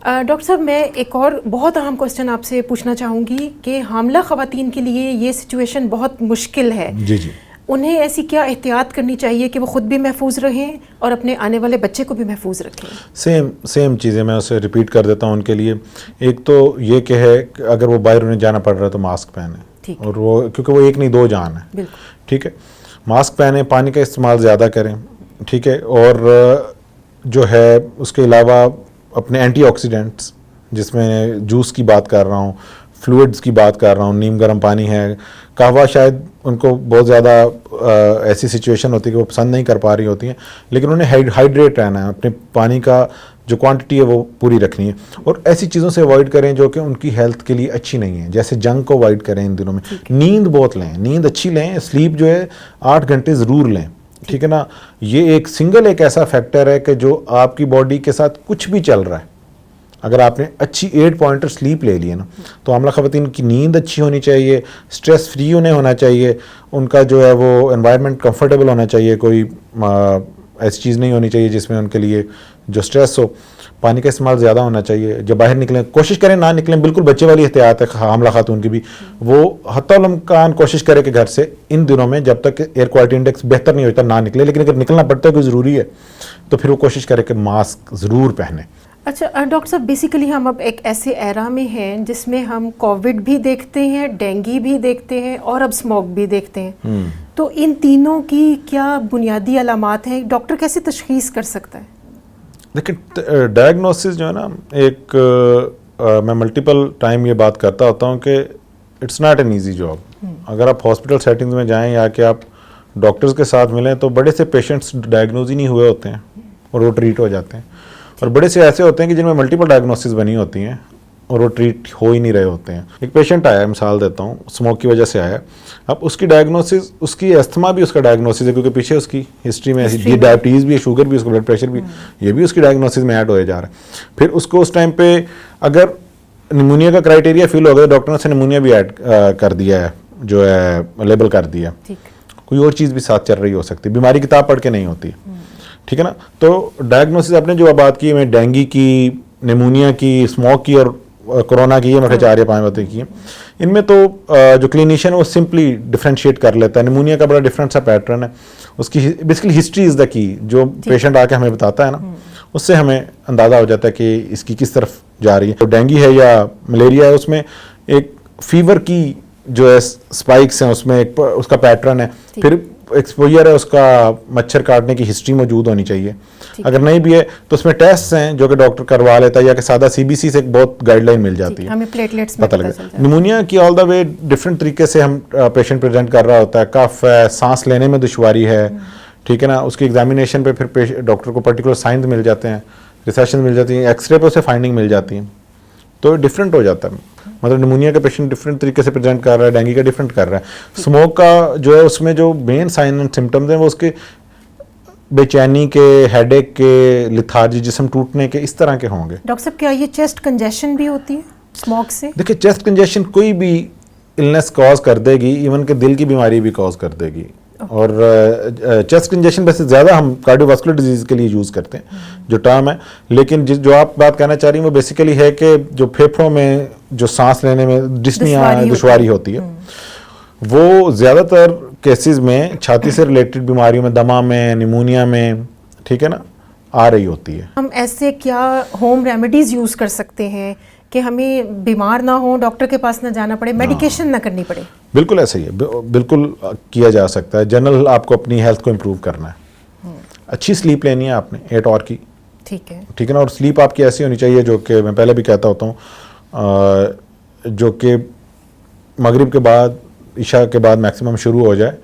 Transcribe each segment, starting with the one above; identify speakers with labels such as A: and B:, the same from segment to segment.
A: Doctor साहब, मैं एक और बहुत अहम क्वेश्चन आपसे पूछना चाहूँगी कि हामला ख़वातीन के लिए ये सिचुएशन बहुत मुश्किल है।
B: जी जी।
A: उन्हें ऐसी क्या एहतियात करनी चाहिए कि वो ख़ुद भी महफूज रहें और अपने आने वाले बच्चे को भी महफूज रखें?
B: सेम चीज़ें मैं उसे रिपीट कर देता हूँ उनके लिए। एक तो ये कि है कि अगर वो बाहर उन्हें जाना पड़ रहा है तो मास्क पहने, और वो क्योंकि वो एक नहीं दो जान है, ठीक है। मास्क पहने, पानी का इस्तेमाल ज़्यादा करें, ठीक है। और जो है उसके अलावा अपने एंटीऑक्सीडेंट्स, जिसमें जूस की बात कर रहा हूँ, फ्लूइड्स की बात कर रहा हूँ, नीम गर्म पानी है, कहवा शायद उनको बहुत ज़्यादा ऐसी सिचुएशन होती है कि वो पसंद नहीं कर पा रही होती हैं, लेकिन उन्हें हाइड्रेट रहना है, अपने पानी का जो क्वांटिटी है वो पूरी रखनी है। और ऐसी चीज़ों से अवॉइड करें जो कि उनकी हेल्थ के लिए अच्छी नहीं है, जैसे जंक को अवॉइड करें इन दिनों में। नींद बहुत लें, नींद अच्छी लें, स्लीप जो है 8 घंटे ज़रूर लें, ठीक है ना। ये एक ऐसा फैक्टर है कि जो आपकी बॉडी के साथ कुछ भी चल रहा है, अगर आपने अच्छी 8 पॉइंटर स्लीप ले लिए ना, तो हामला ख़वातीन की नींद अच्छी होनी चाहिए, स्ट्रेस फ्री उन्हें होना चाहिए, उनका जो है वो एनवायरनमेंट कंफर्टेबल होना चाहिए, कोई ऐसी चीज़ नहीं होनी चाहिए जिसमें उनके लिए जो स्ट्रेस हो। पानी का इस्तेमाल ज़्यादा होना चाहिए, जब बाहर निकलें कोशिश करें ना निकलें, बिल्कुल बच्चे वाली एहतियात है हामला खातून की भी, वो हत्तल इम्कान कोशिश करे कि घर से इन दिनों में जब तक एयर क्वालिटी इंडेक्स बेहतर नहीं होता ना निकले, लेकिन अगर निकलना पड़ता है कोई ज़रूरी है तो फिर वो कोशिश करे कि मास्क ज़रूर पहने।
A: अच्छा डॉक्टर साहब, बेसिकली हम अब एक ऐसे एरा में हैं जिसमें हम कोविड भी देखते हैं, डेंगू भी देखते हैं और अब स्मोक भी देखते हैं। तो इन तीनों की क्या बुनियादी अलामात हैं? डॉक्टर कैसे तशखीस कर सकता है?
B: देखिए, डायग्नोसिस जो है ना, मैं मल्टीपल टाइम ये बात करता होता हूँ कि it's not an easy job. अगर आप हॉस्पिटल सेटिंग्स में जाएं या कि आप डॉक्टर्स के साथ मिलें तो बड़े से पेशेंट्स डायग्नोज ही नहीं हुए होते हैं और वो ट्रीट हो जाते हैं, और बड़े से ऐसे होते हैं कि जिनमें मल्टीपल डायग्नोसिस बनी होती हैं और वो ट्रीट हो ही नहीं रहे होते हैं। एक पेशेंट आया, मिसाल देता हूँ, स्मोक की वजह से आया। अब उसकी डायग्नोसिस, उसकी अस्थमा भी उसका डायग्नोसिस है, क्योंकि पीछे उसकी हिस्ट्री में ऐसी डायबिटीज़ भी है, शुगर भी, उसका ब्लड प्रेशर भी, ये भी उसकी डायग्नोसिस में ऐड होए जा रहा है। फिर उसको उस टाइम पे अगर निमोनिया का क्राइटेरिया फिल हो गया, डॉक्टर ने निमोनिया भी ऐड कर दिया है, जो है लेबल कर दिया, कोई और चीज़ भी साथ चल रही हो सकती है, बीमारी किताब पढ़ के नहीं होती, ठीक है ना। तो डायग्नोसिस आपने जो बात की, मैं डेंगू की, निमोनिया की, स्मोक की और कोरोना की, ये मैं 4 या 5 बातें की हैं। इनमें तो जो क्लिनिशियन है वो सिंपली डिफ्रेंशिएट कर लेता है। निमोनिया का बड़ा डिफरेंट सा पैटर्न है, उसकी basically history is the key, जो पेशेंट आके हमें बताता है ना, उससे हमें अंदाज़ा हो जाता है कि इसकी किस तरफ जा रही है। तो डेंगू है या मलेरिया है, उसमें एक फीवर की जो है स्पाइक्स हैं, उसमें एक उसका पैटर्न है, फिर एक्सपोजर है, उसका मच्छर काटने की हिस्ट्री मौजूद होनी चाहिए। अगर नहीं भी है तो उसमें टेस्ट हैं जो कि डॉक्टर करवा लेता है, या कि सादा सीबीसी से एक बहुत गाइडलाइन मिल जाती है, हमें प्लेटलेट्स पता लगे। निमोनिया की ऑल द वे डिफरेंट तरीके से हम पेशेंट प्रेजेंट कर रहा होता है, कफ है, सांस लेने में दुश्वारी है, ठीक है ना। उसकी एग्जामिनेशन पे फिर डॉक्टर को पर्टिकुलर साइंस मिल जाते हैं, रिसर्च मिल जाती है, एक्सरे पे उसे फाइंडिंग मिल जाती है, तो डिफरेंट हो जाता है। मतलब निमोनिया का पेशेंट डिफरेंट तरीके से प्रेजेंट कर रहा है, डेंगू का डिफरेंट कर रहा है। स्मोक का जो है उसमें जो मेन साइन एंड सिम्टम्स हैं वो उसके बेचैनी के, हेडेक के, लिथार्जी, जिस्म टूटने के, इस तरह के होंगे।
A: डॉक्टर साहब, क्या ये चेस्ट कंजेशन भी होती है स्मोक से? देखिए,
B: चेस्ट कंजेशन कोई भी इलनेस कॉज कर देगी, इवन के दिल की बीमारी भी कॉज कर देगी। और चेस्ट कंजेशन वैसे ज़्यादा हम कार्डियोवास्कुलर डिजीज़ के लिए यूज़ करते हैं जो टर्म है, लेकिन जो आप बात कहना चाह रही हैं वो बेसिकली है कि जो फेफड़ों में जो सांस लेने में दुश्वारी होती है, वो ज़्यादातर केसेस में छाती से रिलेटेड बीमारियों में, दमा में, निमोनिया में, ठीक है ना, आ रही होती है।
A: हम ऐसे क्या होम रेमेडीज़ यूज़ कर सकते हैं कि हमें बीमार ना हो, डॉक्टर के पास ना जाना पड़े, मेडिकेशन ना करनी पड़े?
B: बिल्कुल ऐसा ही है, बिल्कुल किया जा सकता है। जनरल आपको अपनी हेल्थ को इम्प्रूव करना है, अच्छी स्लीप लेनी है आपने 8 आवर की, ठीक है ना। और स्लीप आपकी ऐसी होनी चाहिए जो कि मैं पहले भी कहता होता हूँ, जो कि मगरिब के बाद, इशा के बाद मैक्सिमम शुरू हो जाए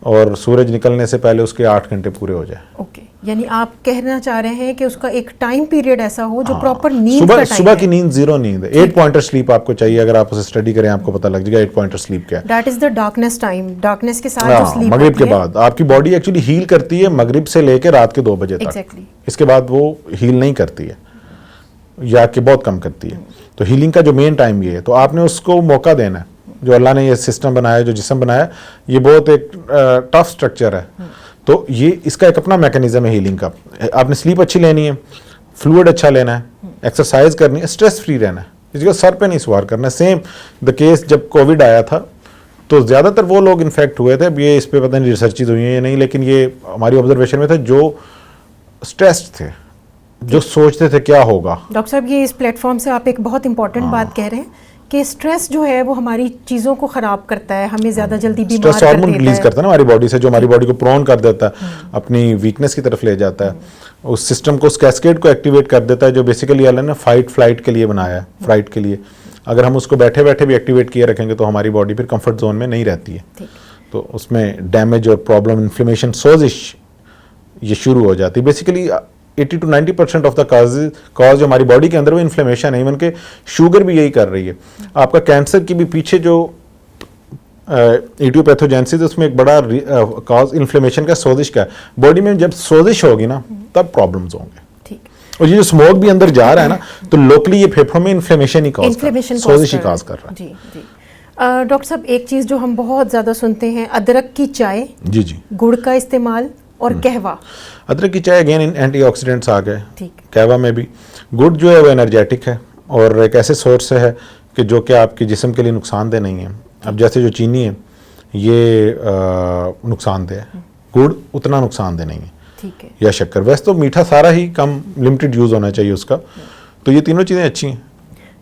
B: और सूरज निकलने से पहले उसके 8 घंटे पूरे हो जाए।
A: ओके, यानी आप कहना चाह रहे हैं कि उसका एक टाइम पीरियड ऐसा हो जो प्रॉपर नींद का टाइम
B: सुबह की नींद 0 नींद है। 8 पॉइंटर स्लीप आपको चाहिए। अगर आप उसे स्टडी करें आपको पता लग जाएगा 8 पॉइंटर स्लीप क्या है।
A: That is the darkness time, darkness के साथ जो स्लीप
B: मगरिब के बाद आपकी बॉडी एक्चुअली हील करती है मगरिब से लेकर रात के 2 बजे तक। इसके बाद वो हील नहीं करती है या कि बहुत कम करती है। तो हीलिंग का जो मेन टाइम ये है, तो आपने उसको मौका देना है। जो अल्लाह ने ये सिस्टम बनाया, जो जिस्म बनाया, ये बहुत एक टफ स्ट्रक्चर है, तो ये इसका एक अपना मैकेनिज्म है हीलिंग का। आपने स्लीप अच्छी लेनी है, फ्लूइड अच्छा लेना है, एक्सरसाइज करनी है, स्ट्रेस फ्री रहना है, इसको सर पे नहीं सवार करना है। सेम द केस जब कोविड आया था तो ज़्यादातर वो लोग इन्फेक्ट हुए थे, अब ये इस पे पता नहीं रिसर्चेज हुई हैं या नहीं, लेकिन ये हमारी ऑब्जर्वेशन में था जो स्ट्रेस्ड थे, जो सोचते थे क्या होगा।
A: डॉक्टर साहब ये इस प्लेटफॉर्म से आप एक बहुत इंपॉर्टेंट बात कह रहे हैं कि स्ट्रेस जो है वो हमारी चीज़ों को ख़राब करता है, हमें ज़्यादा जल्दी बीमार
B: स्ट्रेस
A: कर
B: हार्मोन
A: देता
B: रिलीज
A: है।
B: करता है ना हमारी बॉडी से, जो हमारी बॉडी को प्रोन कर देता है, अपनी वीकनेस की तरफ ले जाता है, उस सिस्टम को, उस कैस्केड को एक्टिवेट कर देता है जो बेसिकली अल्लाह ने फाइट फ्लाइट के लिए बनाया है, फ्लाइट के लिए। अगर हम उसको बैठे बैठे भी एक्टिवेट किए रखेंगे तो हमारी बॉडी फिर कंफर्ट जोन में नहीं रहती है, तो उसमें डैमेज और प्रॉब्लम, इन्फ्लेमेशन, सोजिश ये शुरू हो जाती है। Basically 80 to 90% of the cause जो हमारी बॉडी के अंदर वो इन्फ्लेमेशन है। इवन के शुगर भी यही कर रही है। आपका कैंसर की भी पीछे जो इडियोपैथोजेनेसिस, उसमें एक बड़ा कॉज इन्फ्लेमेशन का, सोजिश का है। बॉडी में जब सोजिश होगी ना तब प्रॉब्लम्स होंगे। और ये जो स्मोक भी अंदर जा रहा है ना, तो लोकली ये फेफड़ों में इन्फ्लेमेशन ही कॉज कर रहा है, सोजिश ही कॉज कर रहा है।
A: जी जी। डॉक्टर साहब एक चीज़ जो हम बहुत ज़्यादा सुनते हैं, अदरक की चाय,
B: जी जी,
A: गुड़ का इस्तेमाल और कहवा।
B: अदरक की चाय अगेन एंटीऑक्सीडेंट्स आ गए,
A: ठीक।
B: कहवा में भी। गुड़ जो है वो एनर्जेटिक है और एक ऐसे सोर्स है कि जो कि आपके जिस्म के लिए नुकसानदेह नहीं है। अब जैसे जो चीनी है ये नुकसानदेह है, गुड़ उतना नुकसानदेह नहीं है,
A: ठीक है,
B: या शक्कर। वैसे तो मीठा सारा ही कम लिमिटेड यूज़ होना चाहिए उसका। तो ये तीनों चीज़ें अच्छी हैं।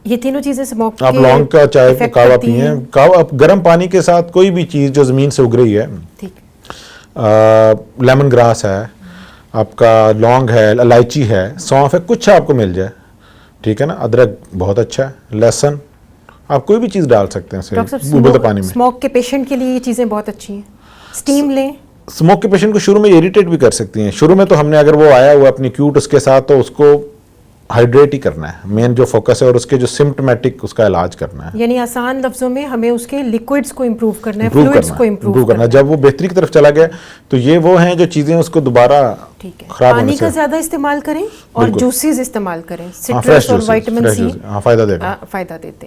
A: ये तीनों चीज़ें स्मोक
B: आप लौंग का चाय, कावा पिए, कावा गर्म पानी के साथ कोई भी चीज़ जो ज़मीन से उग रही है,
A: ठीक,
B: लेमन ग्रास है, आपका लौंग है, इलायची है, सौंफ है, कुछ आपको मिल जाए, ठीक है ना। अदरक बहुत अच्छा है, लहसुन, आप कोई भी चीज़ डाल सकते हैं उबलते पानी में।
A: स्मोक के पेशेंट के लिए ये चीज़ें बहुत अच्छी हैं। स्टीम लें।
B: स्मोक के पेशेंट को शुरू में इरिटेट भी कर सकती हैं। शुरू में तो हमने, अगर वो आया हुआ अपनी क्यूट उसके साथ, तो उसको हाइड्रेट ही करना है, मेन जो फोकस है, और उसके जो सिम्टमेटिक उसका इलाज करना है।
A: यानी आसान लफ्जों में हमें उसके लिक्विड्स को इम्प्रूव करना है, फ्लूइड्स को इम्प्रूव करना है।
B: जब वो बेहतरी की तरफ चला गया तो ये वो हैं जो चीज़ें उसको दोबारा खराब
A: पानी का ज़्यादा इस्तेमाल करें और जूसेस इस्तेमाल करें,
B: फ्रेश
A: सिट्रस और
B: जूसेस,
A: विटामिन सी
B: फ़ायदा देगा,
A: फ़ायदा देते